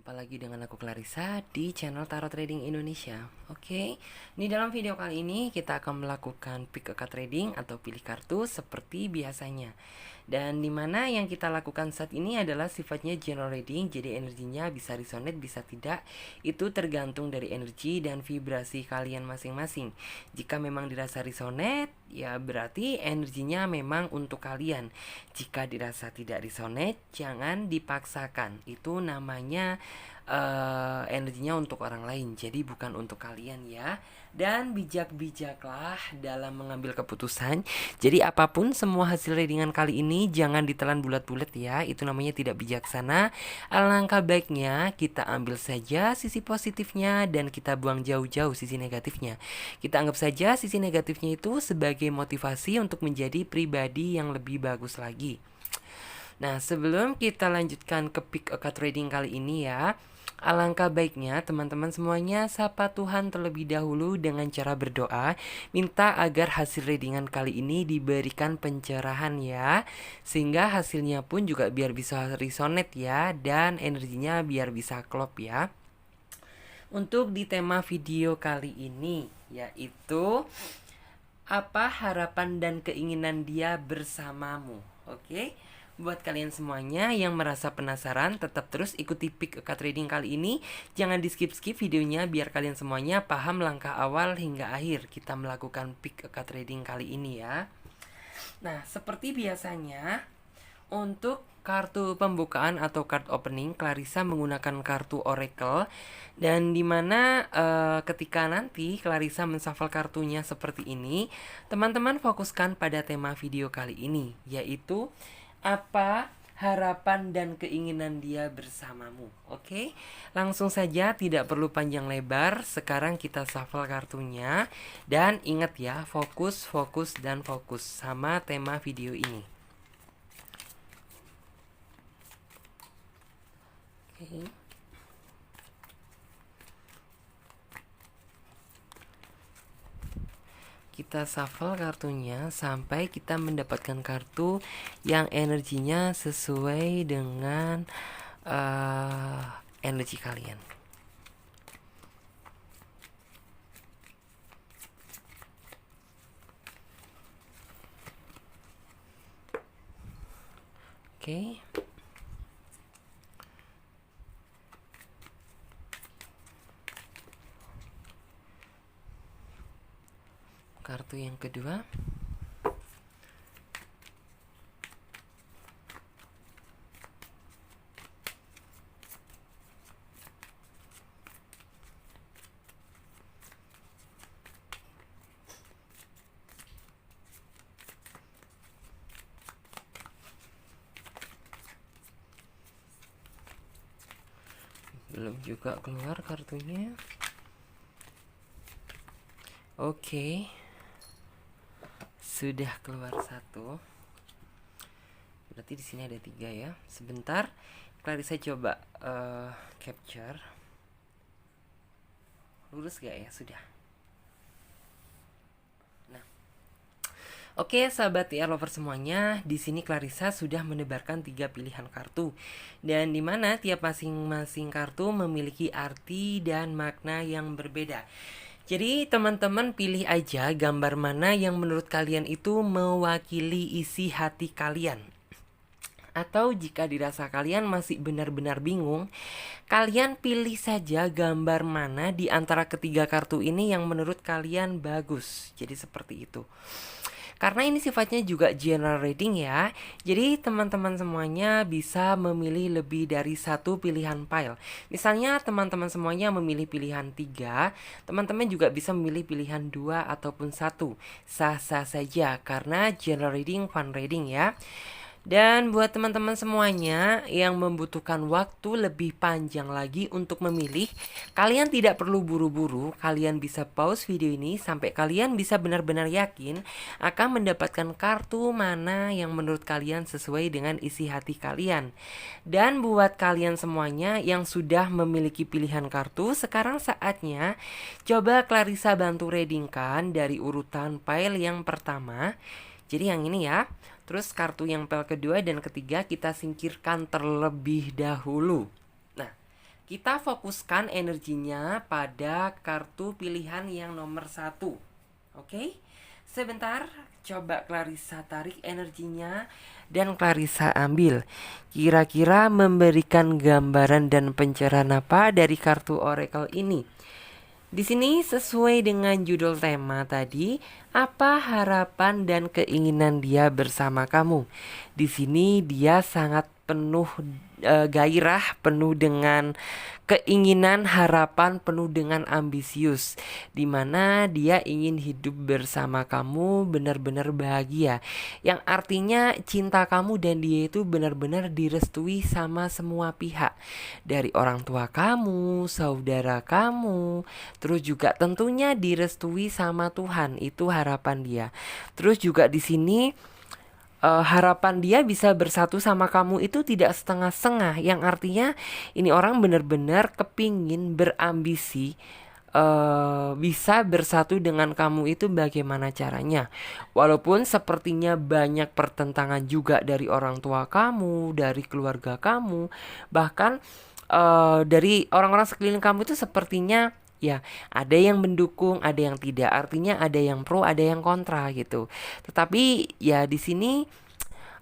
Apalagi dengan aku Clarissa di channel Tarot Trading Indonesia. Oke, di dalam video kali ini kita akan melakukan pick a card trading atau pilih kartu seperti biasanya. Dan dimana yang kita lakukan saat ini adalah sifatnya general reading, jadi energinya bisa resonate bisa tidak, itu tergantung dari energi dan vibrasi kalian masing-masing. Jika memang dirasa resonate, ya berarti energinya memang untuk kalian. Jika dirasa tidak resonate, jangan dipaksakan. Itu namanya energinya untuk orang lain, jadi bukan untuk kalian ya. Dan bijak-bijaklah dalam mengambil keputusan. Jadi apapun semua hasil readingan kali ini jangan ditelan bulat-bulat ya, itu namanya tidak bijaksana. Alangkah baiknya kita ambil saja sisi positifnya dan kita buang jauh-jauh sisi negatifnya. Kita anggap saja sisi negatifnya itu sebagai motivasi untuk menjadi pribadi yang lebih bagus lagi. Nah, sebelum kita lanjutkan ke pick a card trading kali ini ya, alangkah baiknya teman-teman semuanya sapa Tuhan terlebih dahulu dengan cara berdoa, minta agar hasil readingan kali ini diberikan pencerahan ya, sehingga hasilnya pun juga biar bisa resonate ya, dan energinya biar bisa klop ya. Untuk di tema video kali ini yaitu apa harapan dan keinginan dia bersamamu. Oke. Buat kalian semuanya yang merasa penasaran, tetap terus ikuti pick a card trading kali ini. Jangan di skip-skip videonya biar kalian semuanya paham langkah awal hingga akhir kita melakukan pick a card trading kali ini ya. Nah, seperti biasanya untuk kartu pembukaan atau card opening, Clarissa menggunakan kartu Oracle. Dan dimana ketika nanti Clarissa menshuffle kartunya seperti ini, teman-teman fokuskan pada tema video kali ini, yaitu apa harapan dan keinginan dia bersamamu. Oke, langsung saja tidak perlu panjang lebar. Sekarang kita shuffle kartunya. Dan ingat ya, fokus, fokus, dan fokus sama tema video ini. Oke. Kita shuffle kartunya sampai kita mendapatkan kartu yang energinya sesuai dengan energi kalian. Oke. Kartu yang kedua. Belum juga keluar kartunya. Oke. Sudah keluar satu. Berarti di sini ada 3 ya. Sebentar, Clarissa coba capture. Lurus gak ya? Sudah. Nah, oke sahabat TR lover semuanya, di sini Clarissa sudah menebarkan 3 pilihan kartu. Dan dimana tiap masing-masing kartu memiliki arti dan makna yang berbeda. Jadi teman-teman pilih aja gambar mana yang menurut kalian itu mewakili isi hati kalian. Atau jika dirasa kalian masih benar-benar bingung, kalian pilih saja gambar mana di antara ketiga kartu ini yang menurut kalian bagus. Jadi seperti itu. Karena ini sifatnya juga general reading ya. Jadi teman-teman semuanya bisa memilih lebih dari satu pilihan pile. Misalnya teman-teman semuanya memilih pilihan 3, teman-teman juga bisa memilih pilihan 2 ataupun 1. Sah-sah saja karena general reading fun reading ya. Dan buat teman-teman semuanya yang membutuhkan waktu lebih panjang lagi untuk memilih, kalian tidak perlu buru-buru. Kalian bisa pause video ini sampai kalian bisa benar-benar yakin akan mendapatkan kartu mana yang menurut kalian sesuai dengan isi hati kalian. Dan buat kalian semuanya yang sudah memiliki pilihan kartu, sekarang saatnya coba Clarissa bantu readingkan dari urutan pile yang pertama. Jadi yang ini ya. Terus kartu yang pel kedua dan ketiga kita singkirkan terlebih dahulu. Nah, Kita fokuskan energinya pada kartu pilihan yang nomor 1. Oke? Sebentar, coba Clarissa tarik energinya dan Clarissa ambil. Kira-kira memberikan gambaran dan pencerahan apa dari kartu oracle ini? Di sini sesuai dengan judul tema tadi, apa harapan dan keinginan dia bersama kamu. Di sini dia sangat penuh gairah, penuh dengan keinginan, harapan, penuh dengan ambisius, dimana dia ingin hidup bersama kamu benar-benar bahagia, yang artinya cinta kamu dan dia itu benar-benar direstui sama semua pihak, dari orang tua kamu, saudara kamu, terus juga tentunya direstui sama Tuhan. Itu harapan dia. Terus juga di sini harapan dia bisa bersatu sama kamu itu tidak setengah-setengah, yang artinya ini orang benar-benar kepingin, berambisi bisa bersatu dengan kamu. Itu bagaimana caranya, walaupun sepertinya banyak pertentangan juga dari orang tua kamu, dari keluarga kamu, bahkan dari orang-orang sekeliling kamu. Itu sepertinya ya ada yang mendukung, ada yang tidak. Artinya ada yang pro, ada yang kontra gitu. Tetapi ya di sini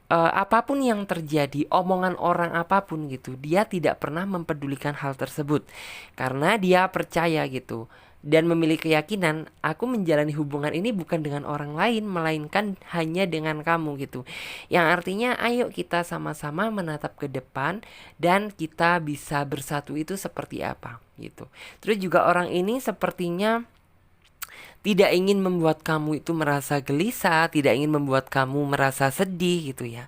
apapun yang terjadi, omongan orang apapun gitu, dia tidak pernah mempedulikan hal tersebut karena dia percaya gitu dan memiliki keyakinan, aku menjalani hubungan ini bukan dengan orang lain melainkan hanya dengan kamu gitu. Yang artinya ayo kita sama-sama menatap ke depan dan kita bisa bersatu itu seperti apa gitu. Terus juga orang ini sepertinya tidak ingin membuat kamu itu merasa gelisah, tidak ingin membuat kamu merasa sedih gitu ya.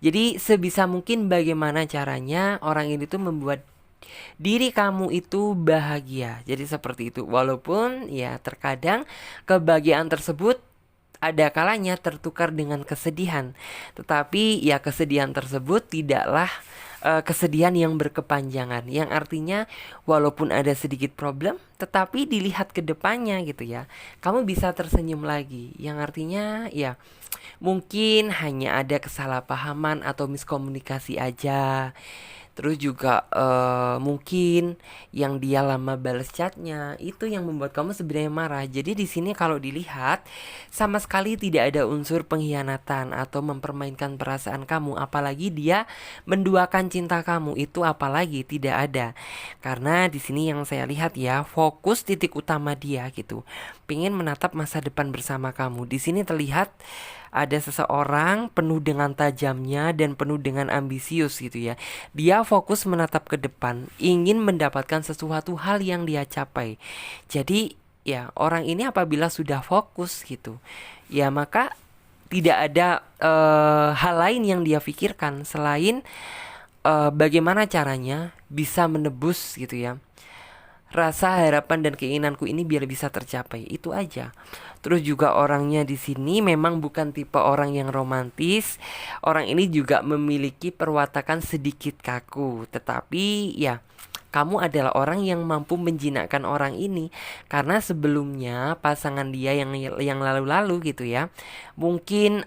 Jadi sebisa mungkin bagaimana caranya orang ini tuh membuat diri kamu itu bahagia. Jadi seperti itu. Walaupun ya terkadang kebahagiaan tersebut ada kalanya tertukar dengan kesedihan. Tetapi ya kesedihan tersebut tidaklah kesedihan yang berkepanjangan, yang artinya walaupun ada sedikit problem tetapi dilihat ke depannya gitu ya, kamu bisa tersenyum lagi, yang artinya ya mungkin hanya ada kesalahpahaman atau miskomunikasi aja. Terus juga mungkin yang dia lama balas chatnya itu yang membuat kamu sebenarnya marah. Jadi di sini kalau dilihat sama sekali tidak ada unsur pengkhianatan atau mempermainkan perasaan kamu. Apalagi dia menduakan cinta kamu, itu apalagi tidak ada. Karena di sini yang saya lihat ya, fokus titik utama dia gitu, pengen menatap masa depan bersama kamu. Di sini terlihat ada seseorang penuh dengan tajamnya dan penuh dengan ambisius gitu ya. Dia fokus menatap ke depan, ingin mendapatkan sesuatu hal yang dia capai. Jadi ya orang ini apabila sudah fokus gitu, ya maka tidak ada hal lain yang dia pikirkan selain bagaimana caranya bisa menebus gitu ya, rasa harapan dan keinginanku ini biar bisa tercapai. Itu aja. Terus juga orangnya di sini memang bukan tipe orang yang romantis. Orang ini juga memiliki perwatakan sedikit kaku, tetapi ya kamu adalah orang yang mampu menjinakkan orang ini karena sebelumnya pasangan dia yang lalu-lalu gitu ya, mungkin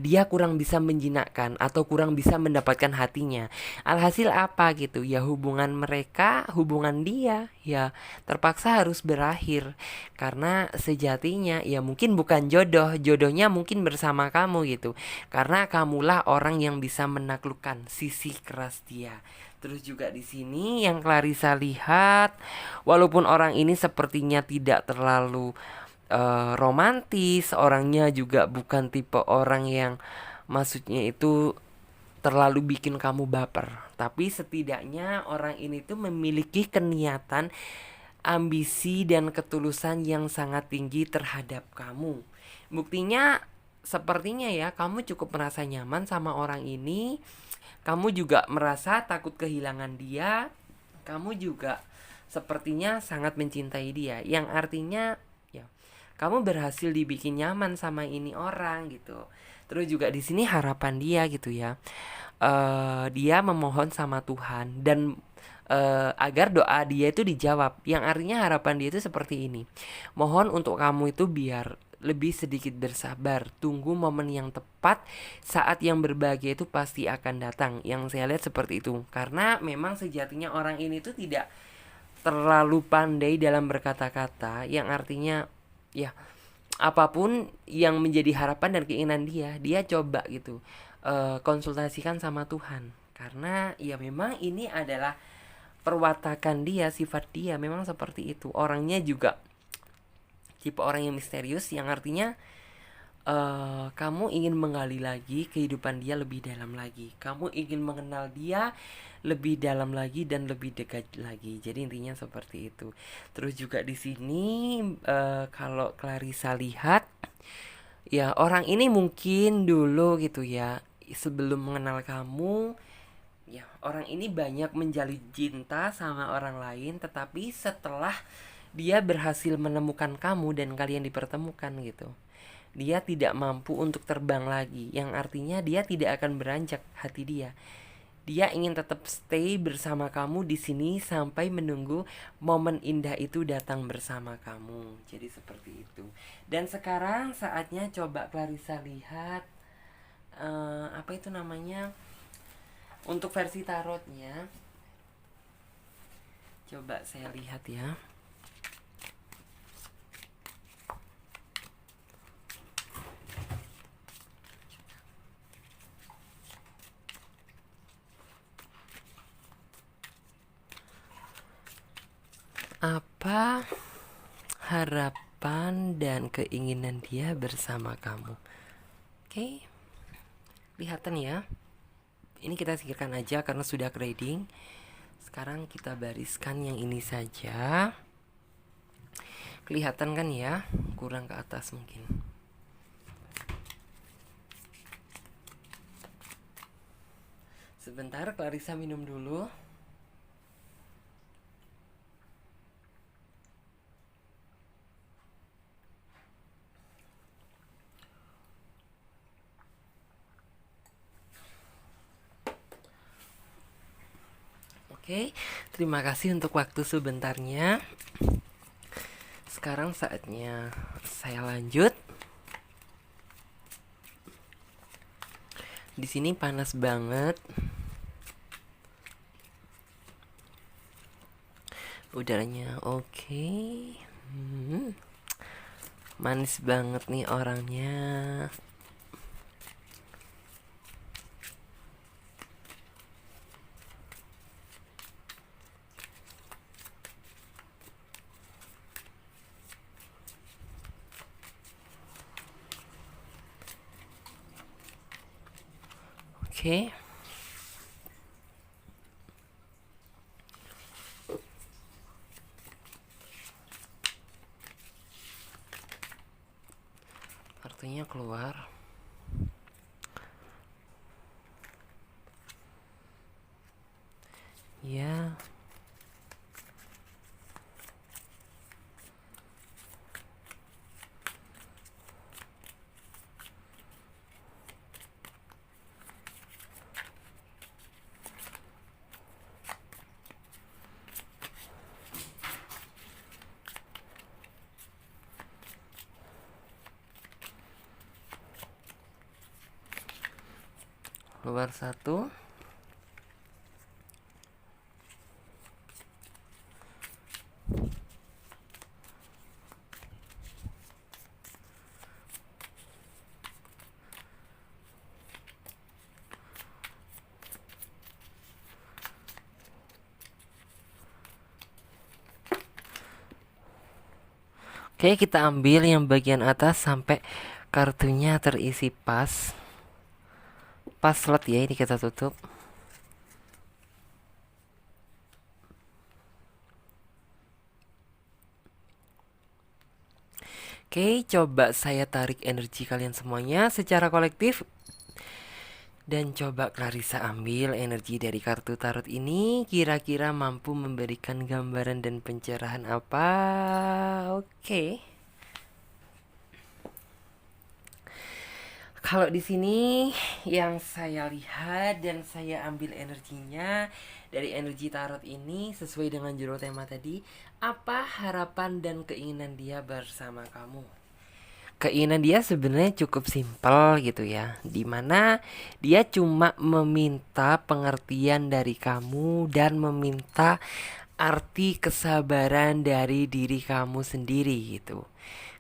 dia kurang bisa menjinakkan atau kurang bisa mendapatkan hatinya. Alhasil apa gitu ya, hubungan mereka, hubungan dia ya terpaksa harus berakhir karena sejatinya ya mungkin bukan jodoh, jodohnya mungkin bersama kamu gitu, karena kamulah orang yang bisa menaklukkan sisi keras dia. Terus juga di sini yang Clarissa lihat, walaupun orang ini sepertinya tidak terlalu romantis, orangnya juga bukan tipe orang yang maksudnya itu terlalu bikin kamu baper. Tapi setidaknya orang ini tuh memiliki keniatan, ambisi dan ketulusan yang sangat tinggi terhadap kamu. Buktinya sepertinya ya kamu cukup merasa nyaman sama orang ini. Kamu juga merasa takut kehilangan dia. Kamu juga sepertinya sangat mencintai dia, yang artinya ya kamu berhasil dibikin nyaman sama ini orang gitu. Terus juga di sini harapan dia gitu ya, dia memohon sama Tuhan dan agar doa dia itu dijawab. Yang artinya harapan dia itu seperti ini, mohon untuk kamu itu biar lebih sedikit bersabar. Tunggu momen yang tepat, saat yang berbahagia itu pasti akan datang. Yang saya lihat seperti itu. Karena memang sejatinya orang ini tuh tidak terlalu pandai dalam berkata-kata, yang artinya ya apapun yang menjadi harapan dan keinginan dia, dia coba gitu konsultasikan sama Tuhan. Karena ya memang ini adalah perwatakan dia, sifat dia memang seperti itu. Orangnya juga tipe orang yang misterius, yang artinya kamu ingin menggali lagi kehidupan dia lebih dalam lagi. Kamu ingin mengenal dia lebih dalam lagi dan lebih dekat lagi. Jadi intinya seperti itu. Terus juga di sini kalau Clarissa lihat, ya orang ini mungkin dulu gitu ya, sebelum mengenal kamu, ya orang ini banyak menjalin cinta sama orang lain, tetapi setelah dia berhasil menemukan kamu dan kalian dipertemukan gitu, dia tidak mampu untuk terbang lagi, yang artinya dia tidak akan beranjak hati dia. Dia ingin tetap stay bersama kamu di sini sampai menunggu momen indah itu datang bersama kamu. Jadi seperti itu. Dan sekarang saatnya coba Clarissa lihat apa itu namanya, untuk versi tarotnya. Coba saya lihat ya. Apa harapan dan keinginan dia bersama kamu? Oke, lihatan ya. Ini kita singkirkan aja karena sudah grading. Sekarang kita bariskan yang ini saja. Kelihatan kan ya? Kurang ke atas mungkin. Sebentar, Clarissa minum dulu. Oke, terima kasih untuk waktu sebentarnya. Sekarang saatnya saya lanjut. Di sini panas banget. Udaranya oke. Manis banget nih orangnya. Oke. Kartunya keluar. Ya. Keluar satu. Oke, kita ambil yang bagian atas sampai kartunya terisi pas. Pas slot ya, ini kita tutup. Oke, coba saya tarik energi kalian semuanya secara kolektif. Dan coba Clarissa ambil energi dari kartu tarot ini, kira-kira mampu memberikan gambaran dan pencerahan apa? Oke. Kalau di sini yang saya lihat dan saya ambil energinya dari energi tarot ini sesuai dengan judul tema tadi, apa harapan dan keinginan dia bersama kamu? keinginan dia sebenarnya cukup simpel gitu ya, dimana dia cuma meminta pengertian dari kamu dan meminta arti kesabaran dari diri kamu sendiri gitu.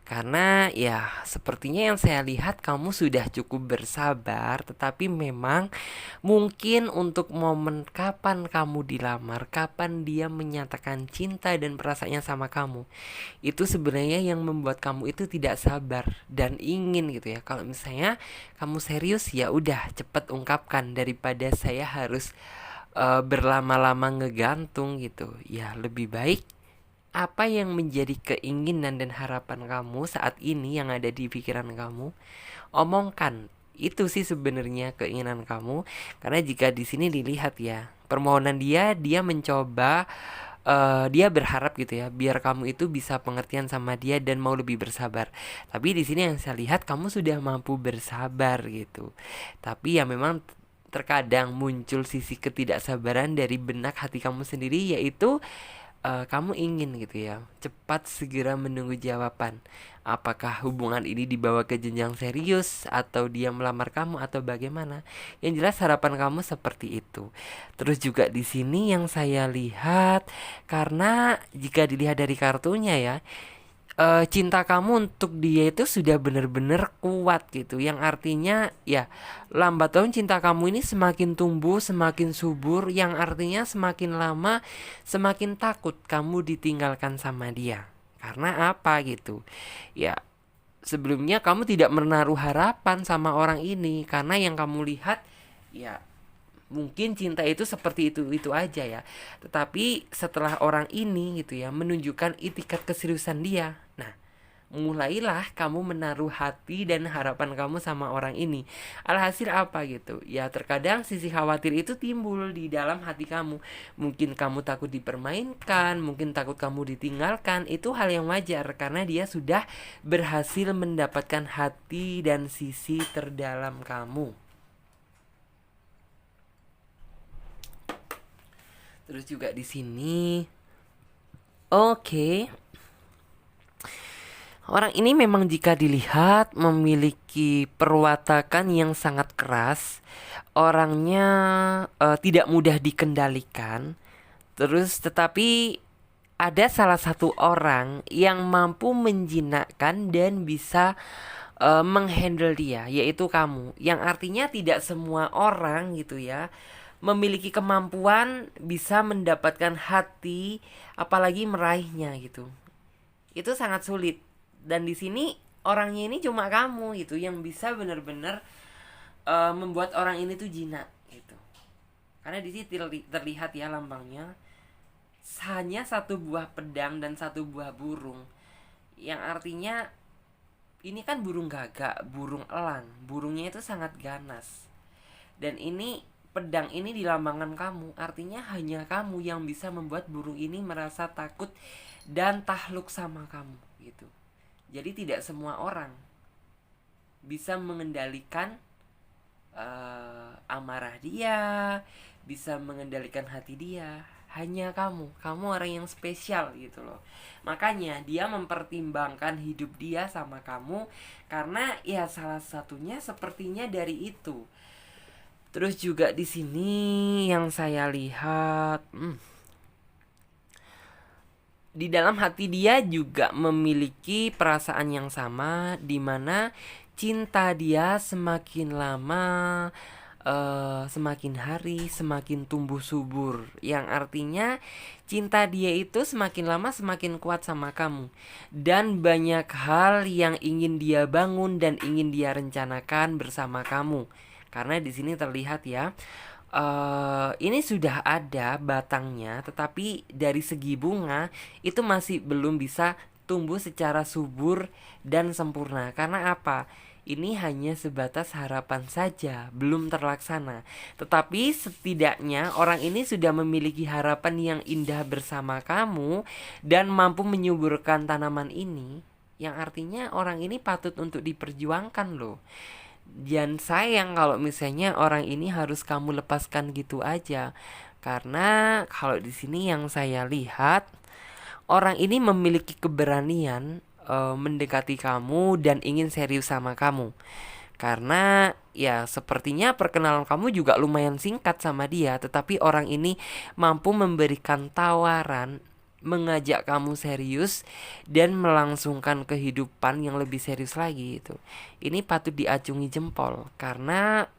Karena ya sepertinya yang saya lihat kamu sudah cukup bersabar, tetapi memang mungkin untuk momen kapan kamu dilamar, kapan dia menyatakan cinta dan perasaannya sama kamu, itu sebenarnya yang membuat kamu itu tidak sabar dan ingin gitu ya. Kalau misalnya kamu serius, ya udah cepet ungkapkan daripada saya harus berlama-lama ngegantung gitu. Ya lebih baik apa yang menjadi keinginan dan harapan kamu saat ini yang ada di pikiran kamu, omongkan. Itu sih sebenarnya keinginan kamu. Karena jika di sini dilihat ya, permohonan dia mencoba, dia berharap gitu ya, biar kamu itu bisa pengertian sama dia dan mau lebih bersabar. Tapi di sini yang saya lihat kamu sudah mampu bersabar gitu. Tapi ya memang terkadang muncul sisi ketidaksabaran dari benak hati kamu sendiri, yaitu kamu ingin gitu ya cepat segera menunggu jawaban. Apakah hubungan ini dibawa ke jenjang serius atau dia melamar kamu atau bagaimana? Yang jelas harapan kamu seperti itu. Terus juga di sini yang saya lihat, karena jika dilihat dari kartunya ya, cinta kamu untuk dia itu sudah benar-benar kuat gitu. Yang artinya ya lambat laun cinta kamu ini semakin tumbuh, semakin subur. Yang artinya semakin lama semakin takut kamu ditinggalkan sama dia. Karena apa gitu? Ya sebelumnya kamu tidak menaruh harapan sama orang ini, karena yang kamu lihat ya mungkin cinta itu seperti itu aja ya. Tetapi setelah orang ini gitu ya menunjukkan itikat keseriusan dia, nah mulailah kamu menaruh hati dan harapan kamu sama orang ini. Alhasil apa gitu ya, terkadang sisi khawatir itu timbul di dalam hati kamu. Mungkin kamu takut dipermainkan, mungkin takut kamu ditinggalkan. Itu hal yang wajar karena dia sudah berhasil mendapatkan hati dan sisi terdalam kamu. Terus juga di sini, oke, orang ini memang jika dilihat memiliki perwatakan yang sangat keras. Orangnya tidak mudah dikendalikan. Terus tetapi ada salah satu orang yang mampu menjinakkan dan bisa menghandle dia, yaitu kamu. Yang artinya tidak semua orang gitu ya memiliki kemampuan bisa mendapatkan hati, apalagi meraihnya gitu. Itu sangat sulit. Dan di sini orangnya ini cuma kamu gitu yang bisa benar-benar membuat orang ini tuh jinak gitu. Karena di sini terlihat ya lambangnya hanya satu buah pedang dan satu buah burung. Yang artinya ini kan burung gagak, burung elang. Burungnya itu sangat ganas. Dan ini pedang ini dilambangkan kamu, artinya hanya kamu yang bisa membuat burung ini merasa takut dan takluk sama kamu gitu. Jadi tidak semua orang bisa mengendalikan amarah dia, bisa mengendalikan hati dia. Hanya kamu orang yang spesial gitu loh. Makanya dia mempertimbangkan hidup dia sama kamu, karena ya salah satunya sepertinya dari itu. Terus juga di sini yang saya lihat, di dalam hati dia juga memiliki perasaan yang sama, di mana cinta dia semakin lama, semakin hari semakin tumbuh subur. Yang artinya cinta dia itu semakin lama semakin kuat sama kamu. Dan banyak hal yang ingin dia bangun dan ingin dia rencanakan bersama kamu. Karena di sini terlihat ya, ini sudah ada batangnya, tetapi dari segi bunga itu masih belum bisa tumbuh secara subur dan sempurna. Karena apa? Ini hanya sebatas harapan saja, belum terlaksana. Tetapi setidaknya orang ini sudah memiliki harapan yang indah bersama kamu dan mampu menyuburkan tanaman ini. Yang artinya orang ini patut untuk diperjuangkan loh. Dan sayang kalau misalnya orang ini harus kamu lepaskan gitu aja. Karena kalau di sini yang saya lihat, orang ini memiliki keberanian mendekati kamu dan ingin serius sama kamu. Karena ya sepertinya perkenalan kamu juga lumayan singkat sama dia, tetapi orang ini mampu memberikan tawaran, mengajak kamu serius dan melangsungkan kehidupan yang lebih serius lagi itu. Ini patut diacungi jempol karena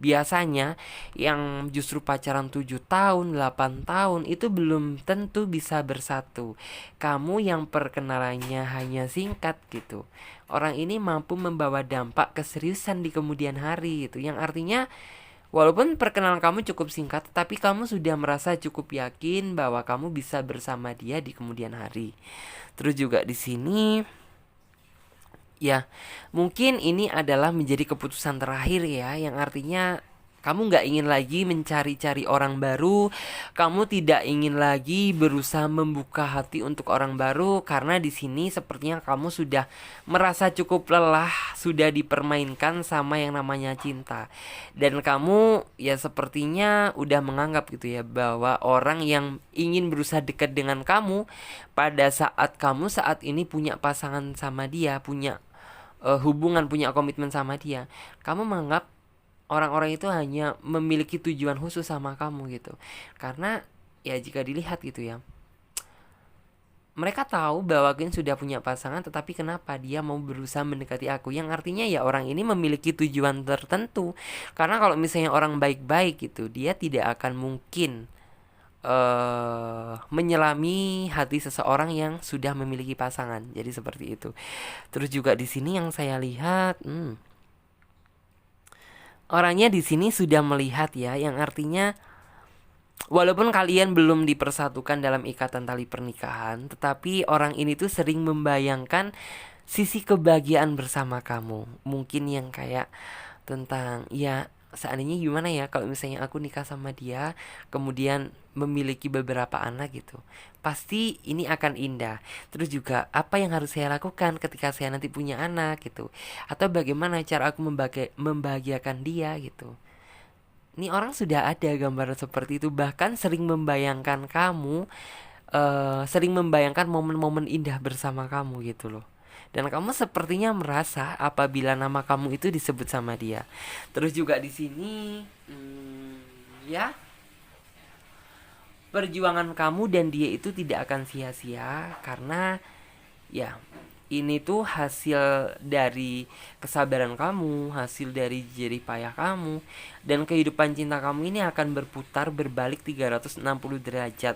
biasanya yang justru pacaran 7 tahun, 8 tahun itu belum tentu bisa bersatu. Kamu yang perkenalannya hanya singkat gitu. Orang ini mampu membawa dampak keseriusan di kemudian hari itu. Yang artinya walaupun perkenalan kamu cukup singkat, tapi kamu sudah merasa cukup yakin bahwa kamu bisa bersama dia di kemudian hari. Terus juga di sini ya, mungkin ini adalah menjadi keputusan terakhir ya, yang artinya kamu nggak ingin lagi mencari-cari orang baru, kamu tidak ingin lagi berusaha membuka hati untuk orang baru karena di sini sepertinya kamu sudah merasa cukup lelah, sudah dipermainkan sama yang namanya cinta. Dan kamu ya sepertinya udah menganggap gitu ya bahwa orang yang ingin berusaha dekat dengan kamu pada saat kamu saat ini punya pasangan sama dia, punya hubungan, punya komitmen sama dia, kamu menganggap orang-orang itu hanya memiliki tujuan khusus sama kamu gitu. Karena ya jika dilihat gitu ya, mereka tahu bahwa Gwen sudah punya pasangan, tetapi kenapa dia mau berusaha mendekati aku? Yang artinya ya orang ini memiliki tujuan tertentu. Karena kalau misalnya orang baik-baik gitu, dia tidak akan mungkin menyelami hati seseorang yang sudah memiliki pasangan. Jadi seperti itu. Terus juga di sini yang saya lihat, orangnya di sini sudah melihat ya, yang artinya walaupun kalian belum dipersatukan dalam ikatan tali pernikahan, tetapi orang ini tuh sering membayangkan sisi kebahagiaan bersama kamu. Mungkin yang kayak tentang ya seandainya gimana ya kalau misalnya aku nikah sama dia kemudian memiliki beberapa anak gitu, pasti ini akan indah. Terus juga apa yang harus saya lakukan ketika saya nanti punya anak gitu, atau bagaimana cara aku membahagiakan dia gitu. Ini orang sudah ada gambaran seperti itu, bahkan sering membayangkan kamu, sering membayangkan momen-momen indah bersama kamu gitu loh. Dan kamu sepertinya merasa apabila nama kamu itu disebut sama dia. Terus juga di sini, ya perjuangan kamu dan dia itu tidak akan sia-sia karena ya ini tuh hasil dari kesabaran kamu, hasil dari jerih payah kamu, dan kehidupan cinta kamu ini akan berputar berbalik 360 derajat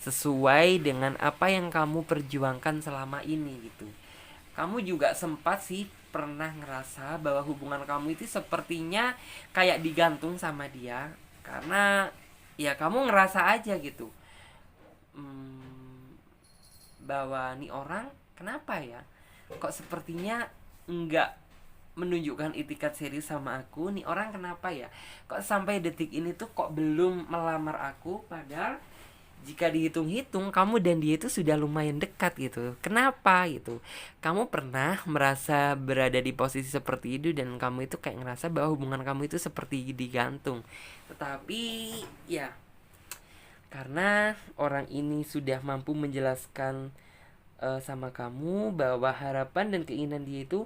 sesuai dengan apa yang kamu perjuangkan selama ini gitu. Kamu juga sempat sih pernah ngerasa bahwa hubungan kamu itu sepertinya kayak digantung sama dia karena ya kamu ngerasa aja gitu, bahwa nih orang kenapa ya kok sepertinya enggak menunjukkan itikat serius sama aku, nih orang kenapa ya kok sampai detik ini tuh kok belum melamar aku, padahal jika dihitung-hitung kamu dan dia itu sudah lumayan dekat gitu. Kenapa gitu? Kamu pernah merasa berada di posisi seperti itu dan kamu itu kayak ngerasa bahwa hubungan kamu itu seperti digantung. Tetapi ya karena orang ini sudah mampu menjelaskan sama kamu bahwa harapan dan keinginan dia itu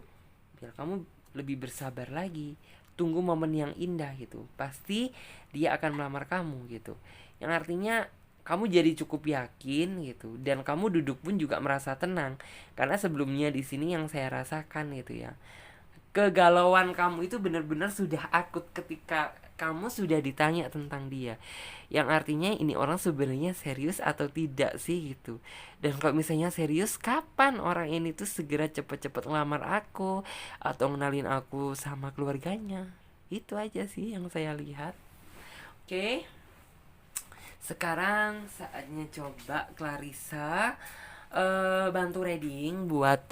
biar kamu lebih bersabar lagi, tunggu momen yang indah gitu, pasti dia akan melamar kamu gitu. Yang artinya kamu jadi cukup yakin gitu dan kamu duduk pun juga merasa tenang karena sebelumnya di sini yang saya rasakan gitu ya, kegalauan kamu itu benar-benar sudah akut ketika kamu sudah ditanya tentang dia, yang artinya ini orang sebenarnya serius atau tidak sih gitu. Dan kalau misalnya serius, kapan orang ini tuh segera cepet-cepet ngelamar aku atau ngenalin aku sama keluarganya. Itu aja sih yang saya lihat. Oke, sekarang saatnya coba Clarissa bantu reading buat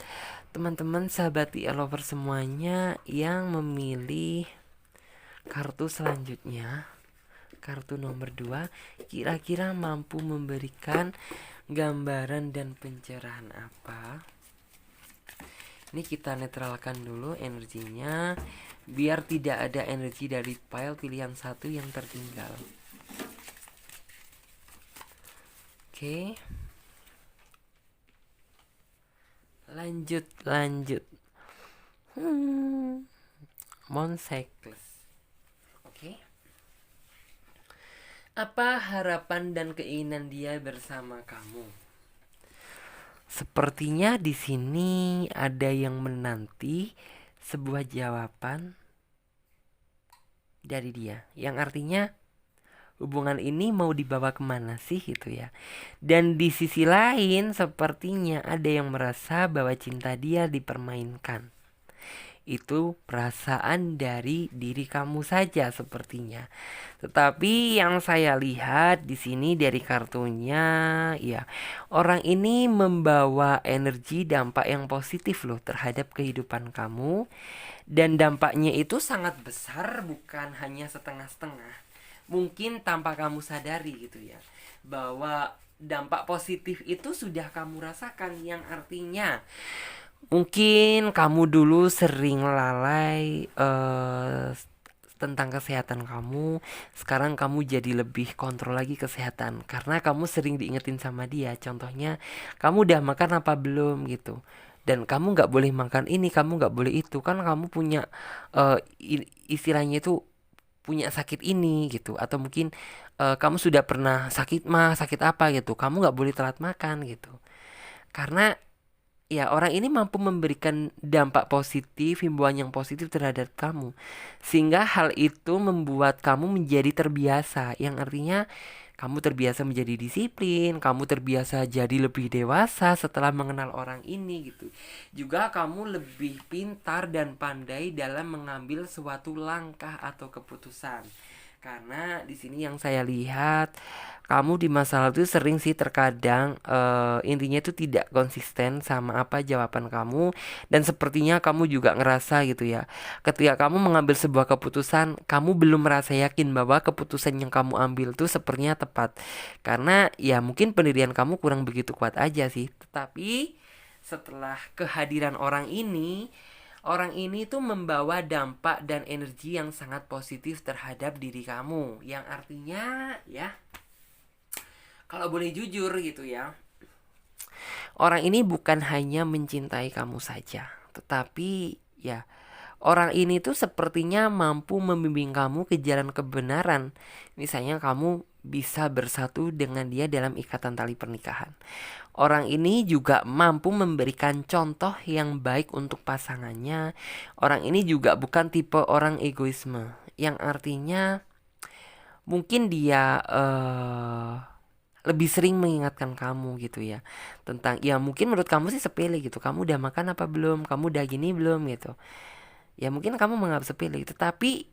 teman-teman sahabat TR lover semuanya yang memilih kartu selanjutnya. Kartu nomor 2 kira-kira mampu memberikan gambaran dan pencerahan apa? Ini kita netralkan dulu energinya biar tidak ada energi dari pile pilihan satu yang tertinggal. Oke. Lanjut. Moncycles. Oke. Apa harapan dan keinginan dia bersama kamu? Sepertinya di sini ada yang menanti sebuah jawaban dari dia, yang artinya hubungan ini mau dibawa kemana sih gitu ya. Dan di sisi lain sepertinya ada yang merasa bahwa cinta dia dipermainkan. Itu perasaan dari diri kamu saja sepertinya. Tetapi yang saya lihat di sini dari kartunya, ya, orang ini membawa energi dampak yang positif loh terhadap kehidupan kamu. Dan dampaknya itu sangat besar, bukan hanya setengah-setengah. Mungkin tanpa kamu sadari gitu ya, bahwa dampak positif itu sudah kamu rasakan, yang artinya mungkin kamu dulu sering lalai tentang kesehatan kamu. Sekarang kamu jadi lebih kontrol lagi kesehatan karena kamu sering diingetin sama dia. Contohnya, kamu udah makan apa belum gitu. Dan kamu nggak boleh makan ini, kamu nggak boleh itu. Kan kamu punya istilahnya itu punya sakit ini gitu. Atau mungkin kamu sudah pernah sakit mah, sakit apa gitu. Kamu nggak boleh telat makan gitu. Karena ya, orang ini mampu memberikan dampak positif, himbauan yang positif terhadap kamu. Sehingga hal itu membuat kamu menjadi terbiasa. Yang artinya kamu terbiasa menjadi disiplin, kamu terbiasa jadi lebih dewasa setelah mengenal orang ini gitu. Juga kamu lebih pintar dan pandai dalam mengambil suatu langkah atau keputusan. Karena di sini yang saya lihat, kamu di masa lalu itu sering sih terkadang intinya itu tidak konsisten sama apa jawaban kamu. Dan sepertinya kamu juga ngerasa gitu ya, ketika kamu mengambil sebuah keputusan, kamu belum merasa yakin bahwa keputusan yang kamu ambil itu sepertinya tepat. Karena ya mungkin pendirian kamu kurang begitu kuat aja sih. Tetapi setelah kehadiran orang ini tuh membawa dampak dan energi yang sangat positif terhadap diri kamu. Yang artinya ya, kalau boleh jujur gitu ya, orang ini bukan hanya mencintai kamu saja, tetapi ya, orang ini tuh sepertinya mampu membimbing kamu ke jalan kebenaran. Misalnya kamu bisa bersatu dengan dia dalam ikatan tali pernikahan. Orang ini juga mampu memberikan contoh yang baik untuk pasangannya. Orang ini juga bukan tipe orang egoisme, yang artinya mungkin dia lebih sering mengingatkan kamu gitu ya, tentang ya mungkin menurut kamu sih sepele gitu, kamu udah makan apa belum, kamu udah gini belum gitu. Ya mungkin kamu menganggap sepele gitu, tapi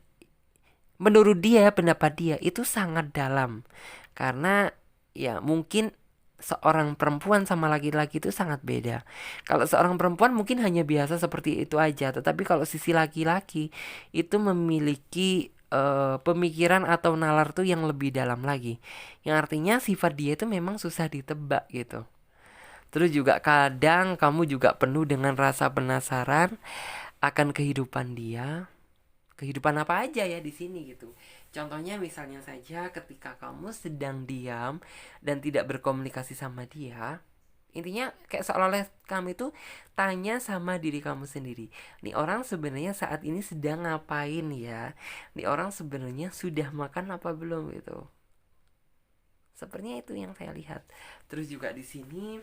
menurut dia, pendapat dia itu sangat dalam. Karena ya mungkin seorang perempuan sama laki-laki itu sangat beda. Kalau seorang perempuan mungkin hanya biasa seperti itu aja, tetapi kalau sisi laki-laki itu memiliki pemikiran atau nalar tuh yang lebih dalam lagi. Yang artinya sifat dia itu memang susah ditebak gitu. Terus juga kadang kamu juga penuh dengan rasa penasaran akan kehidupan dia. Kehidupan apa aja ya di sini gitu. Contohnya misalnya saja ketika kamu sedang diam dan tidak berkomunikasi sama dia, intinya kayak seolah-olah kamu itu tanya sama diri kamu sendiri. Nih orang sebenarnya saat ini sedang ngapain ya? Nih orang sebenarnya sudah makan apa belum gitu. Sepertinya itu yang saya lihat. Terus juga di sini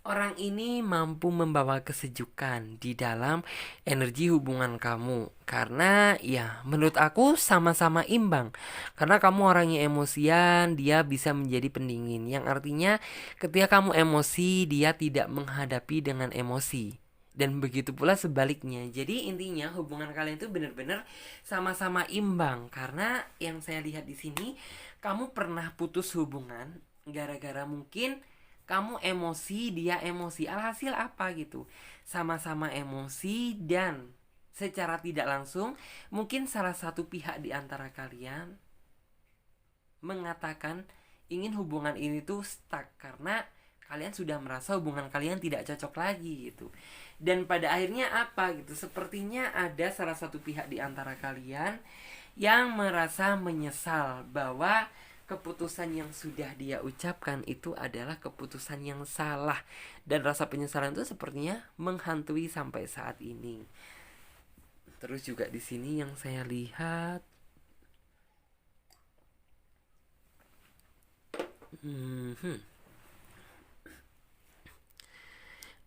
orang ini mampu membawa kesejukan di dalam energi hubungan kamu. Karena ya menurut aku sama-sama imbang. Karena kamu orangnya emosian, dia bisa menjadi pendingin. Yang artinya ketika kamu emosi, dia tidak menghadapi dengan emosi. Dan begitu pula sebaliknya. Jadi intinya hubungan kalian itu benar-benar sama-sama imbang. Karena yang saya lihat di sini, kamu pernah putus hubungan gara-gara mungkin kamu emosi, dia emosi. Alhasil apa gitu? Sama-sama emosi dan secara tidak langsung mungkin salah satu pihak di antara kalian mengatakan ingin hubungan ini tuh stuck karena kalian sudah merasa hubungan kalian tidak cocok lagi gitu. Dan pada akhirnya apa gitu? Sepertinya ada salah satu pihak di antara kalian yang merasa menyesal bahwa keputusan yang sudah dia ucapkan itu adalah keputusan yang salah, dan rasa penyesalan itu sepertinya menghantui sampai saat ini. Terus juga di sini yang saya lihat,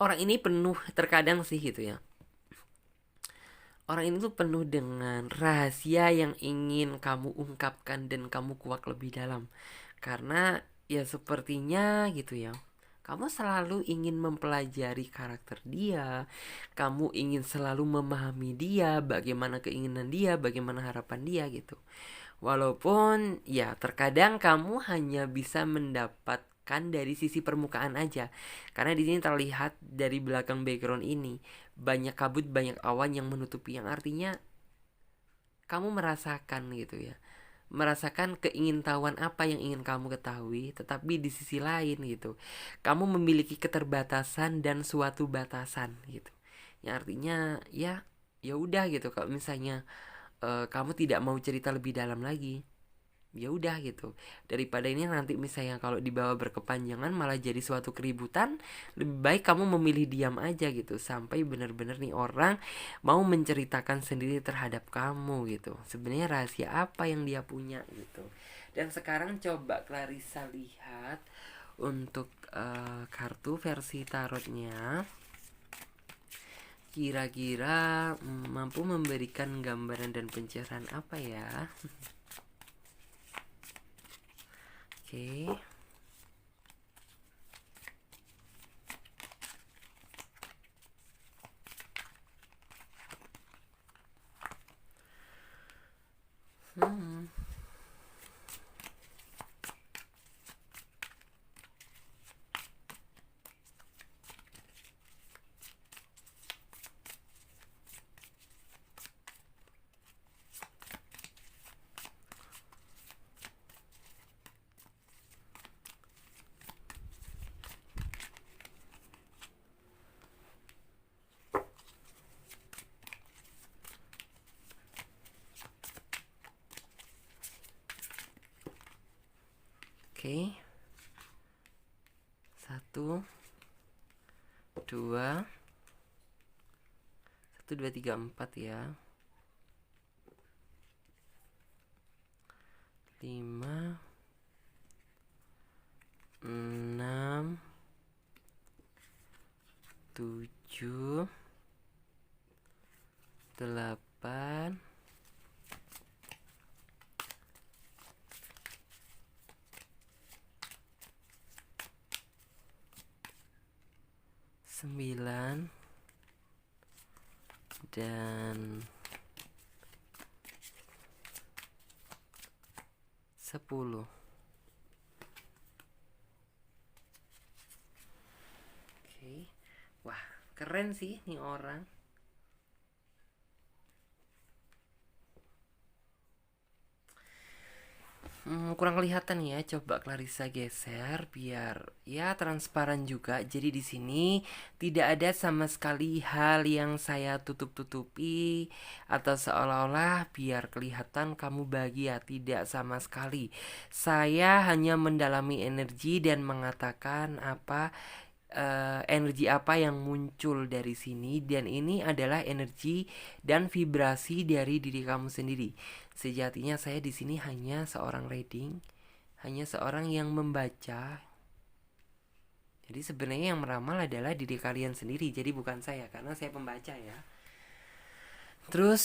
orang ini penuh, terkadang sih gitu ya, orang ini tuh penuh dengan rahasia yang ingin kamu ungkapkan dan kamu kuak lebih dalam. Karena ya sepertinya gitu ya, kamu selalu ingin mempelajari karakter dia, kamu ingin selalu memahami dia, bagaimana keinginan dia, bagaimana harapan dia gitu. Walaupun ya terkadang kamu hanya bisa mendapatkan dari sisi permukaan aja. Karena di sini terlihat dari belakang background ini banyak kabut, banyak awan yang menutupi, yang artinya kamu merasakan gitu ya. Merasakan keingintahuan apa yang ingin kamu ketahui, tetapi di sisi lain gitu, kamu memiliki keterbatasan dan suatu batasan gitu. Yang artinya ya, ya udah gitu, kalau misalnya kamu tidak mau cerita lebih dalam lagi, ya udah gitu, daripada ini nanti misalnya kalau dibawa berkepanjangan malah jadi suatu keributan, lebih baik kamu memilih diam aja gitu sampai benar-benar nih orang mau menceritakan sendiri terhadap kamu gitu, sebenarnya rahasia apa yang dia punya gitu. Dan sekarang coba Clarissa lihat untuk kartu versi tarotnya, kira-kira mampu memberikan gambaran dan pencerahan apa ya. Oke. Oke. 1 2 1 2 3 4 ya. 5 6 7 8 9 dan 10. Oke. Wah, keren sih nih orang. Kurang kelihatan ya. Coba Clarissa geser biar ya transparan juga. Jadi di sini tidak ada sama sekali hal yang saya tutup-tutupi atau seolah-olah biar kelihatan kamu bahagia. Tidak sama sekali. Saya hanya mendalami energi dan mengatakan apa energi apa yang muncul dari sini, dan ini adalah energi dan vibrasi dari diri kamu sendiri. Sejatinya saya di sini hanya seorang reading, hanya seorang yang membaca. Jadi sebenarnya yang meramal adalah diri kalian sendiri, jadi bukan saya karena saya pembaca ya. Terus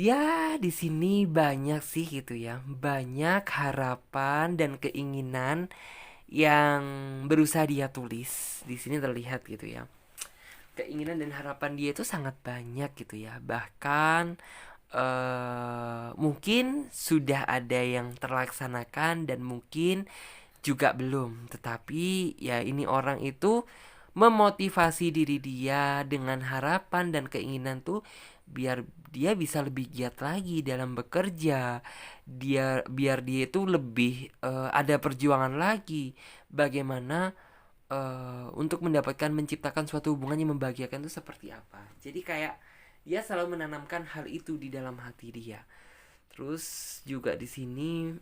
ya di sini banyak sih gitu ya, banyak harapan dan keinginan yang berusaha dia tulis. Di sini terlihat gitu ya, keinginan dan harapan dia itu sangat banyak gitu ya. Bahkan mungkin sudah ada yang terlaksanakan dan mungkin juga belum. Tetapi ya ini orang itu memotivasi diri dia dengan harapan dan keinginan tuh biar dia bisa lebih giat lagi dalam bekerja. Biar dia itu lebih ada perjuangan lagi bagaimana untuk mendapatkan menciptakan suatu hubungan yang membahagiakan itu seperti apa. Jadi kayak dia selalu menanamkan hal itu di dalam hati dia. Terus juga di sini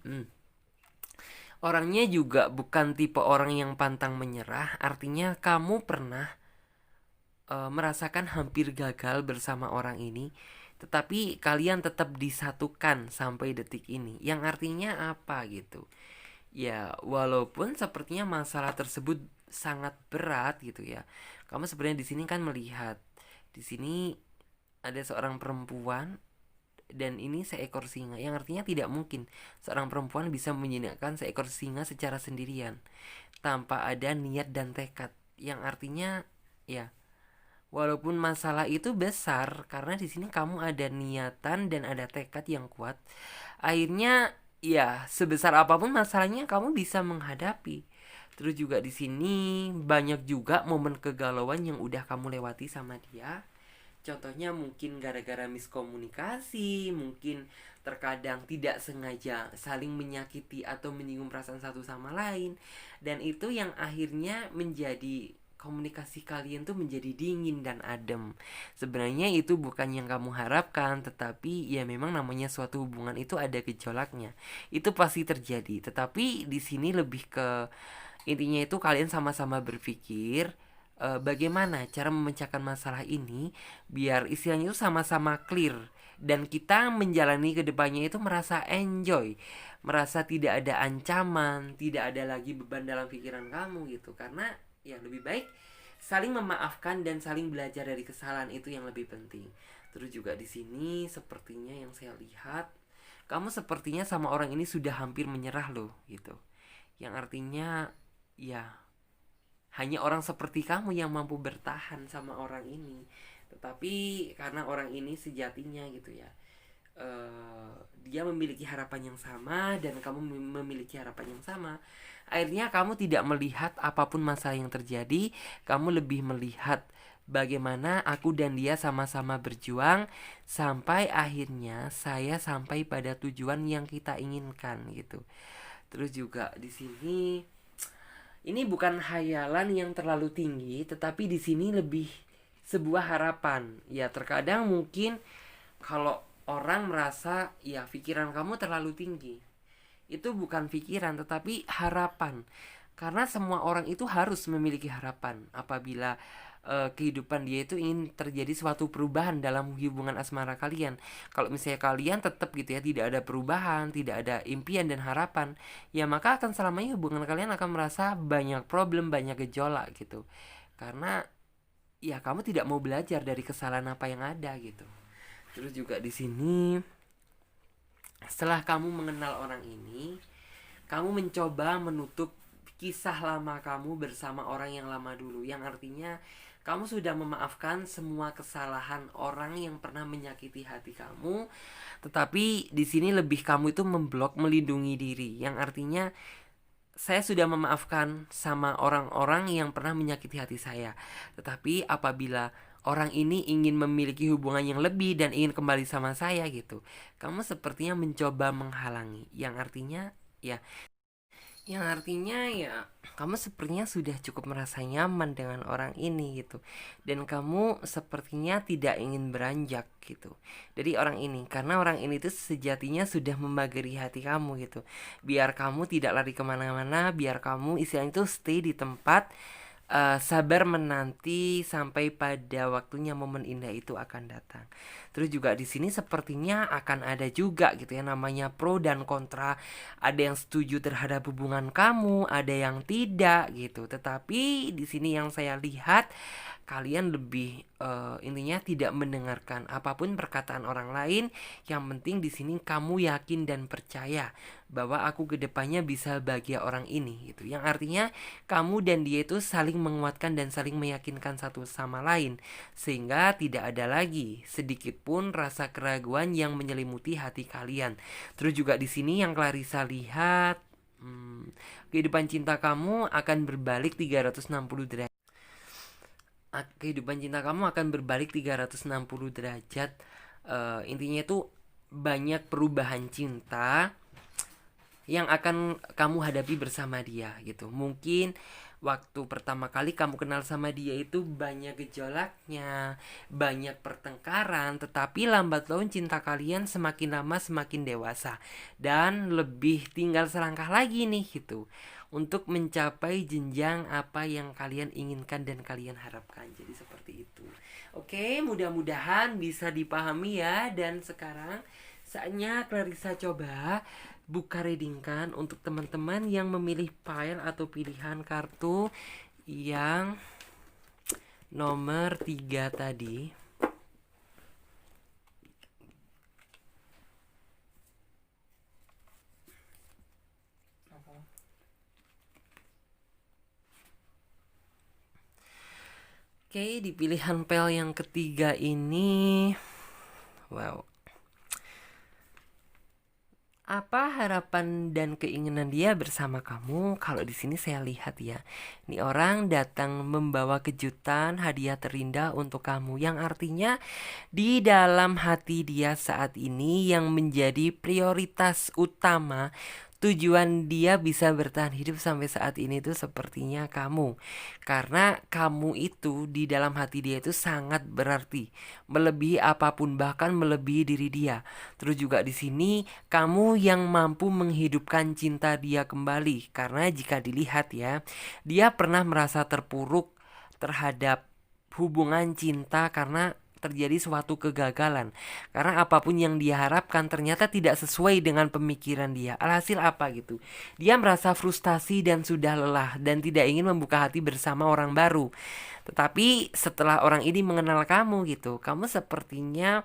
Orangnya juga bukan tipe orang yang pantang menyerah, artinya kamu pernah merasakan hampir gagal bersama orang ini, tetapi kalian tetap disatukan sampai detik ini. Yang artinya apa gitu? Ya, walaupun sepertinya masalah tersebut sangat berat gitu ya. Kamu sebenarnya di sini kan melihat di sini ada seorang perempuan dan ini seekor singa, yang artinya tidak mungkin seorang perempuan bisa menjinakkan seekor singa secara sendirian tanpa ada niat dan tekad. Yang artinya ya, walaupun masalah itu besar, karena di sini kamu ada niatan dan ada tekad yang kuat, akhirnya ya sebesar apapun masalahnya kamu bisa menghadapi. Terus juga di sini banyak juga momen kegalauan yang udah kamu lewati sama dia. Contohnya mungkin gara-gara miskomunikasi, mungkin terkadang tidak sengaja saling menyakiti atau menyinggung perasaan satu sama lain. Dan itu yang akhirnya menjadi komunikasi kalian tuh menjadi dingin dan adem. Sebenarnya itu bukan yang kamu harapkan, tetapi ya memang namanya suatu hubungan itu ada gejolaknya. Itu pasti terjadi, tetapi di sini lebih ke intinya itu kalian sama-sama berpikir bagaimana cara memecahkan masalah ini biar istilahnya itu sama-sama clear dan kita menjalani kedepannya itu merasa enjoy, merasa tidak ada ancaman, tidak ada lagi beban dalam pikiran kamu gitu. Karena ya lebih baik saling memaafkan dan saling belajar dari kesalahan, itu yang lebih penting. Terus juga di sini sepertinya yang saya lihat kamu sepertinya sama orang ini sudah hampir menyerah loh gitu. Yang artinya ya hanya orang seperti kamu yang mampu bertahan sama orang ini. Tetapi karena orang ini sejatinya gitu ya, dia memiliki harapan yang sama dan kamu memiliki harapan yang sama. Akhirnya kamu tidak melihat apapun masalah yang terjadi, kamu lebih melihat bagaimana aku dan dia sama-sama berjuang sampai akhirnya saya sampai pada tujuan yang kita inginkan gitu. Terus juga di sini ini bukan hayalan yang terlalu tinggi, tetapi di sini lebih sebuah harapan. Ya, terkadang mungkin kalau orang merasa ya pikiran kamu terlalu tinggi, itu bukan pikiran tetapi harapan. Karena semua orang itu harus memiliki harapan apabila kehidupan dia itu ingin terjadi suatu perubahan dalam hubungan asmara kalian. Kalau misalnya kalian tetap gitu ya, tidak ada perubahan, tidak ada impian dan harapan, ya maka akan selamanya hubungan kalian akan merasa banyak problem, banyak gejolak gitu. Karena ya kamu tidak mau belajar dari kesalahan apa yang ada gitu. Terus juga di sini setelah kamu mengenal orang ini, kamu mencoba menutup kisah lama kamu bersama orang yang lama dulu. Yang artinya kamu sudah memaafkan semua kesalahan orang yang pernah menyakiti hati kamu. Tetapi di sini lebih kamu itu memblok, melindungi diri. Yang artinya saya sudah memaafkan sama orang-orang yang pernah menyakiti hati saya. Tetapi apabila orang ini ingin memiliki hubungan yang lebih dan ingin kembali sama saya gitu, kamu sepertinya mencoba menghalangi. Yang artinya ya kamu sepertinya sudah cukup merasa nyaman dengan orang ini gitu. Dan kamu sepertinya tidak ingin beranjak gitu dari orang ini. Karena orang ini tuh sejatinya sudah memagari hati kamu gitu. Biar kamu tidak lari kemana-mana, biar kamu istilahnya itu stay di tempat, sabar menanti sampai pada waktunya momen indah itu akan datang. Terus juga di sini sepertinya akan ada juga gitu ya namanya pro dan kontra. Ada yang setuju terhadap hubungan kamu, ada yang tidak gitu. Tetapi di sini yang saya lihat kalian lebih intinya tidak mendengarkan apapun perkataan orang lain. Yang penting di sini kamu yakin dan percaya bahwa aku kedepannya bisa bahagia orang ini gitu. Yang artinya kamu dan dia itu saling menguatkan dan saling meyakinkan satu sama lain sehingga tidak ada lagi sedikit pun rasa keraguan yang menyelimuti hati kalian. Terus juga di sini yang Clarissa lihat, kehidupan cinta kamu akan berbalik 360 derajat. Kehidupan cinta kamu akan berbalik 360 derajat. Intinya itu banyak perubahan cinta yang akan kamu hadapi bersama dia gitu. Mungkin waktu pertama kali kamu kenal sama dia itu banyak gejolaknya, banyak pertengkaran, tetapi lambat laun cinta kalian semakin lama semakin dewasa dan lebih tinggal selangkah lagi nih gitu untuk mencapai jenjang apa yang kalian inginkan dan kalian harapkan. Jadi seperti itu. Oke, mudah-mudahan bisa dipahami ya. Dan sekarang saatnya Clarissa coba buka reading kan untuk teman-teman yang memilih file atau pilihan kartu yang nomor 3 tadi. Oke, di pilihan pel yang ketiga ini, wow, apa harapan dan keinginan dia bersama kamu? Kalau di sini saya lihat ya, ini orang datang membawa kejutan, hadiah terindah untuk kamu, yang artinya di dalam hati dia saat ini yang menjadi prioritas utama, tujuan dia bisa bertahan hidup sampai saat ini tuh sepertinya kamu. Karena kamu itu di dalam hati dia itu sangat berarti, melebihi apapun, bahkan melebihi diri dia. Terus juga di sini kamu yang mampu menghidupkan cinta dia kembali. Karena jika dilihat ya, dia pernah merasa terpuruk terhadap hubungan cinta karena terjadi suatu kegagalan. Karena apapun yang dia harapkan ternyata tidak sesuai dengan pemikiran dia. Alhasil apa gitu? Dia merasa frustasi dan sudah lelah dan tidak ingin membuka hati bersama orang baru. Tetapi setelah orang ini mengenal kamu gitu, kamu sepertinya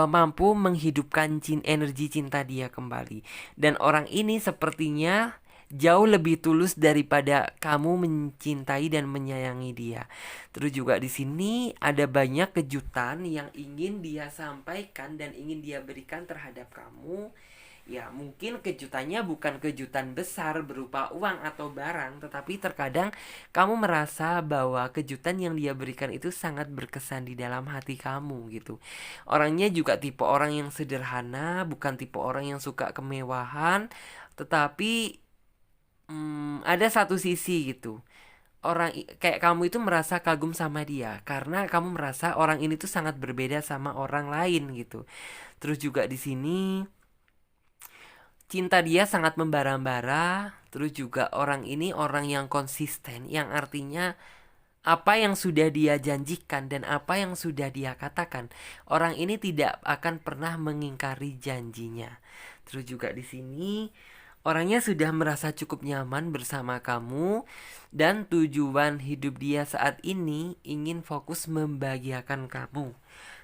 mampu menghidupkan energi cinta dia kembali. Dan orang ini sepertinya jauh lebih tulus daripada kamu mencintai dan menyayangi dia. Terus juga di sini ada banyak kejutan yang ingin dia sampaikan dan ingin dia berikan terhadap kamu. Ya, mungkin kejutannya bukan kejutan besar berupa uang atau barang, tetapi terkadang kamu merasa bahwa kejutan yang dia berikan itu sangat berkesan di dalam hati kamu gitu. Orangnya juga tipe orang yang sederhana, bukan tipe orang yang suka kemewahan, tetapi ada satu sisi gitu. Kayak kamu itu merasa kagum sama dia karena kamu merasa orang ini tuh sangat berbeda sama orang lain gitu. Terus juga di sini cinta dia sangat membara-bara. Terus juga orang ini orang yang konsisten, yang artinya apa yang sudah dia janjikan dan apa yang sudah dia katakan, orang ini tidak akan pernah mengingkari janjinya. Terus juga di sini orangnya sudah merasa cukup nyaman bersama kamu dan tujuan hidup dia saat ini ingin fokus membahagiakan kamu.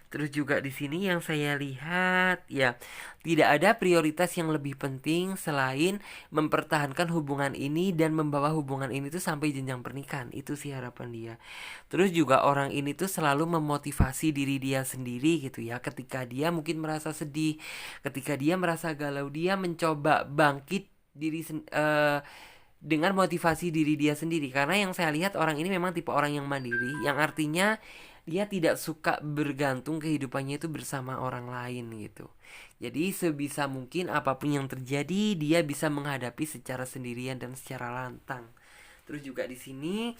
Terus juga di sini yang saya lihat ya, tidak ada prioritas yang lebih penting selain mempertahankan hubungan ini dan membawa hubungan ini tuh sampai jenjang pernikahan. Itu sih harapan dia. Terus juga orang ini tuh selalu memotivasi diri dia sendiri gitu ya. Ketika dia mungkin merasa sedih, ketika dia merasa galau, dia mencoba bangkit dengan motivasi diri dia sendiri. Karena yang saya lihat orang ini memang tipe orang yang mandiri, yang artinya dia tidak suka bergantung kehidupannya itu bersama orang lain gitu. Jadi sebisa mungkin apapun yang terjadi dia bisa menghadapi secara sendirian dan secara lantang. Terus juga di sini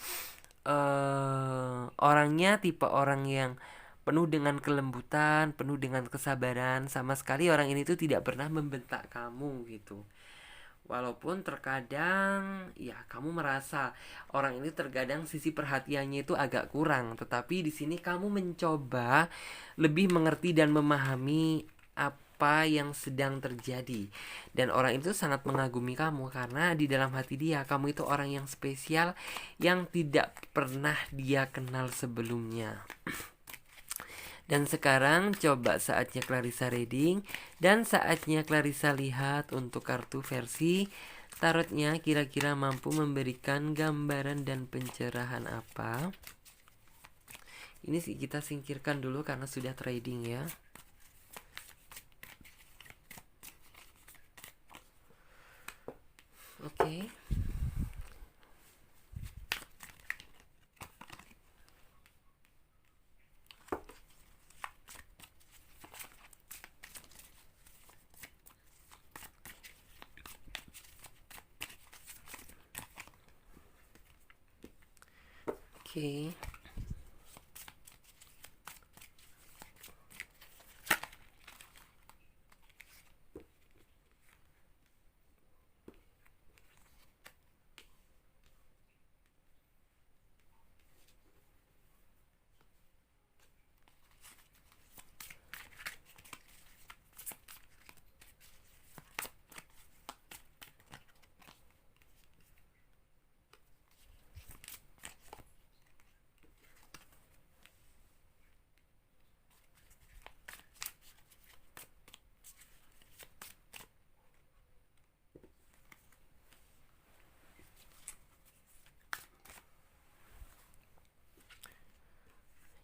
orangnya tipe orang yang penuh dengan kelembutan, penuh dengan kesabaran. Sama sekali orang ini tuh tidak pernah membentak kamu gitu. Walaupun terkadang ya kamu merasa orang ini terkadang sisi perhatiannya itu agak kurang, tetapi di sini kamu mencoba lebih mengerti dan memahami apa yang sedang terjadi. Dan orang itu sangat mengagumi kamu karena di dalam hati dia kamu itu orang yang spesial yang tidak pernah dia kenal sebelumnya. Dan sekarang coba saatnya Clarissa reading dan saatnya Clarissa lihat untuk kartu versi tarotnya kira-kira mampu memberikan gambaran dan pencerahan apa. Ini sih kita singkirkan dulu karena sudah trading ya. Oke. Oke.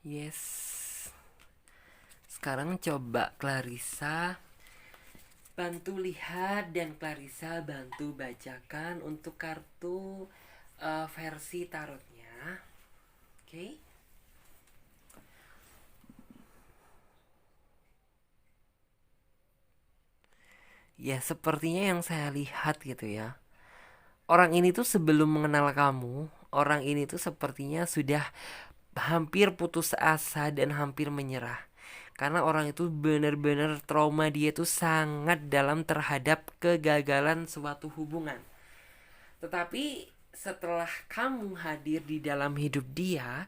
Yes. Sekarang coba Clarissa bantu lihat dan Clarissa bantu bacakan untuk kartu versi tarotnya. Oke. Ya, sepertinya yang saya lihat gitu ya. Orang ini tuh sebelum mengenal kamu, orang ini tuh sepertinya sudah hampir putus asa dan hampir menyerah. Karena orang itu benar-benar trauma, dia tuh sangat dalam terhadap kegagalan suatu hubungan. Tetapi setelah kamu hadir di dalam hidup dia,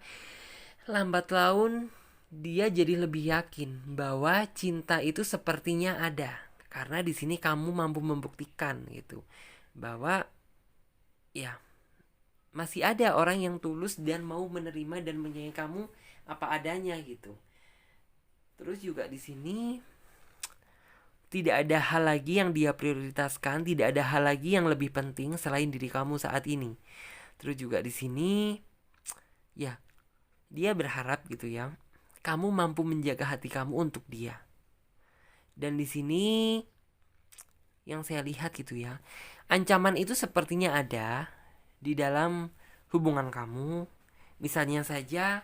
lambat laun dia jadi lebih yakin bahwa cinta itu sepertinya ada. Karena di sini kamu mampu membuktikan gitu bahwa ya masih ada orang yang tulus dan mau menerima dan menyayangi kamu apa adanya gitu. Terus juga di sini tidak ada hal lagi yang dia prioritaskan, tidak ada hal lagi yang lebih penting selain diri kamu saat ini. Terus juga di sini ya dia berharap gitu ya, kamu mampu menjaga hati kamu untuk dia. Dan di sini yang saya lihat gitu ya, ancaman itu sepertinya ada di dalam hubungan kamu. Misalnya saja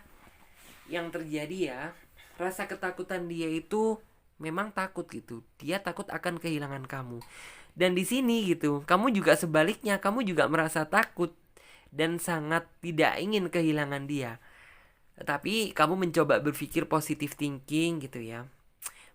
yang terjadi ya, rasa ketakutan dia itu memang takut gitu. Dia takut akan kehilangan kamu. Dan di sini gitu, kamu juga sebaliknya, kamu juga merasa takut dan sangat tidak ingin kehilangan dia. Tapi kamu mencoba berpikir positive thinking gitu ya.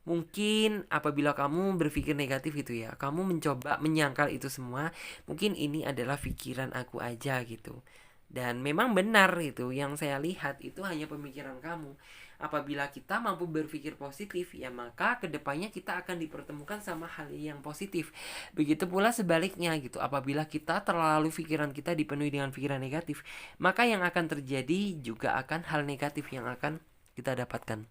Mungkin apabila kamu berpikir negatif gitu ya, kamu mencoba menyangkal itu semua, mungkin ini adalah pikiran aku aja gitu. Dan memang benar itu, yang saya lihat itu hanya pemikiran kamu. Apabila kita mampu berpikir positif, ya maka kedepannya kita akan dipertemukan sama hal yang positif. Begitu pula sebaliknya gitu, apabila kita terlalu pikiran kita dipenuhi dengan pikiran negatif, maka yang akan terjadi juga akan hal negatif yang akan kita dapatkan.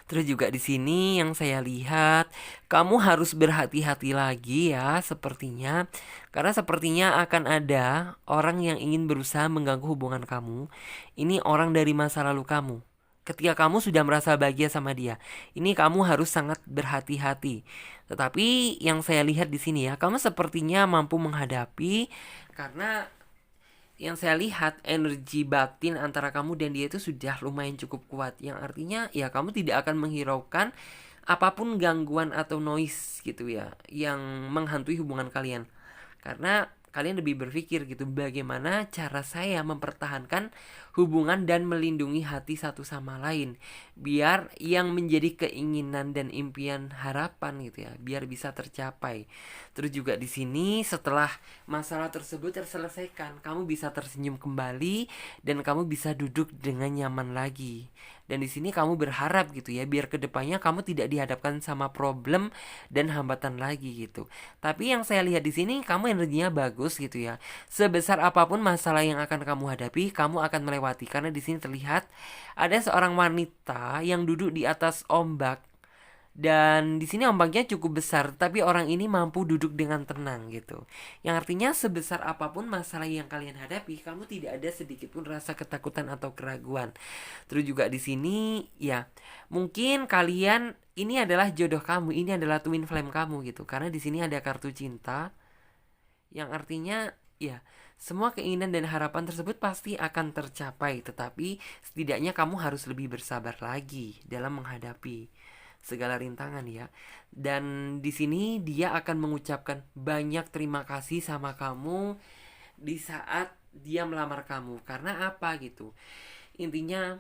Terus juga di sini yang saya lihat, kamu harus berhati-hati lagi ya sepertinya. Karena sepertinya akan ada orang yang ingin berusaha mengganggu hubungan kamu. Ini orang dari masa lalu kamu. Ketika kamu sudah merasa bahagia sama dia, ini kamu harus sangat berhati-hati. Tetapi yang saya lihat di sini ya, kamu sepertinya mampu menghadapi karena yang saya lihat energi batin antara kamu dan dia itu sudah lumayan cukup kuat, yang artinya ya kamu tidak akan menghiraukan apapun gangguan atau noise gitu ya yang menghantui hubungan kalian. Karena kalian lebih berpikir gitu, bagaimana cara saya mempertahankan hubungan dan melindungi hati satu sama lain biar yang menjadi keinginan dan impian harapan gitu ya biar bisa tercapai. Terus juga di sini setelah masalah tersebut terselesaikan, kamu bisa tersenyum kembali dan kamu bisa duduk dengan nyaman lagi. Dan di sini kamu berharap gitu ya biar kedepannya kamu tidak dihadapkan sama problem dan hambatan lagi gitu. Tapi yang saya lihat di sini kamu energinya bagus gitu ya. Sebesar apapun masalah yang akan kamu hadapi, kamu akan melewati. Karena di sini terlihat ada seorang wanita yang duduk di atas ombak. Dan di sini ombaknya cukup besar, tapi orang ini mampu duduk dengan tenang gitu. Yang artinya sebesar apapun masalah yang kalian hadapi, kamu tidak ada sedikit pun rasa ketakutan atau keraguan. Terus juga di sini ya, mungkin kalian ini adalah jodoh kamu, ini adalah twin flame kamu gitu. Karena di sini ada kartu cinta yang artinya ya semua keinginan dan harapan tersebut pasti akan tercapai, tetapi setidaknya kamu harus lebih bersabar lagi dalam menghadapi segala rintangan ya. Dan di sini dia akan mengucapkan banyak terima kasih sama kamu di saat dia melamar kamu. Karena apa gitu? Intinya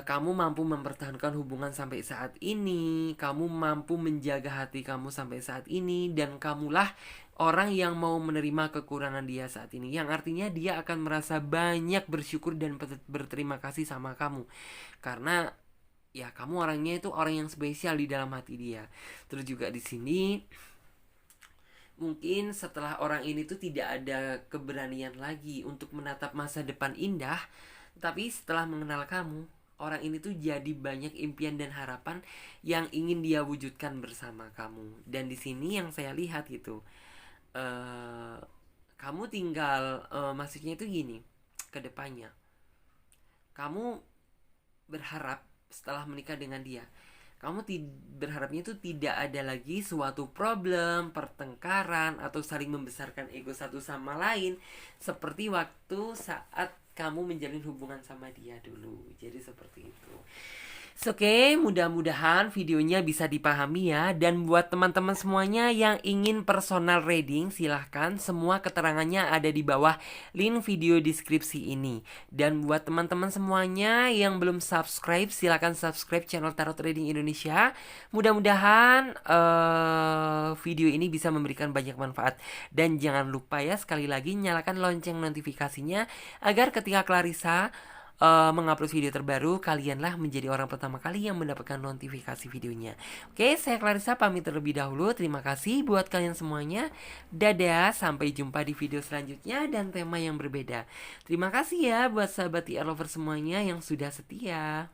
kamu mampu mempertahankan hubungan sampai saat ini, kamu mampu menjaga hati kamu sampai saat ini, dan kamulah orang yang mau menerima kekurangan dia saat ini. Yang artinya dia akan merasa banyak bersyukur dan berterima kasih sama kamu. Karena ya kamu orangnya itu orang yang spesial di dalam hati dia. Terus juga di sini mungkin setelah orang ini tuh tidak ada keberanian lagi untuk menatap masa depan indah, tapi setelah mengenal kamu, orang ini tuh jadi banyak impian dan harapan yang ingin dia wujudkan bersama kamu. Dan di sini yang saya lihat gitu, eh kamu tinggal, maksudnya itu gini, ke depannya kamu berharap setelah menikah dengan dia, kamu berharapnya itu tidak ada lagi suatu problem, pertengkaran, atau saling membesarkan ego satu sama lain seperti waktu saat kamu menjalin hubungan sama dia dulu. Jadi seperti itu. Oke, mudah-mudahan videonya bisa dipahami ya. Dan buat teman-teman semuanya yang ingin personal reading, silahkan, semua keterangannya ada di bawah link video deskripsi ini. Dan buat teman-teman semuanya yang belum subscribe, silahkan subscribe channel Tarot Trading Indonesia. Mudah-mudahan video ini bisa memberikan banyak manfaat. Dan jangan lupa ya, sekali lagi nyalakan lonceng notifikasinya agar ketika Clarissa mengupload video terbaru, kalianlah menjadi orang pertama kali yang mendapatkan notifikasi videonya. Oke, saya Clarissa pamit terlebih dahulu. Terima kasih buat kalian semuanya. Dadah, sampai jumpa di video selanjutnya dan tema yang berbeda. Terima kasih ya buat sahabat TR Lover semuanya yang sudah setia.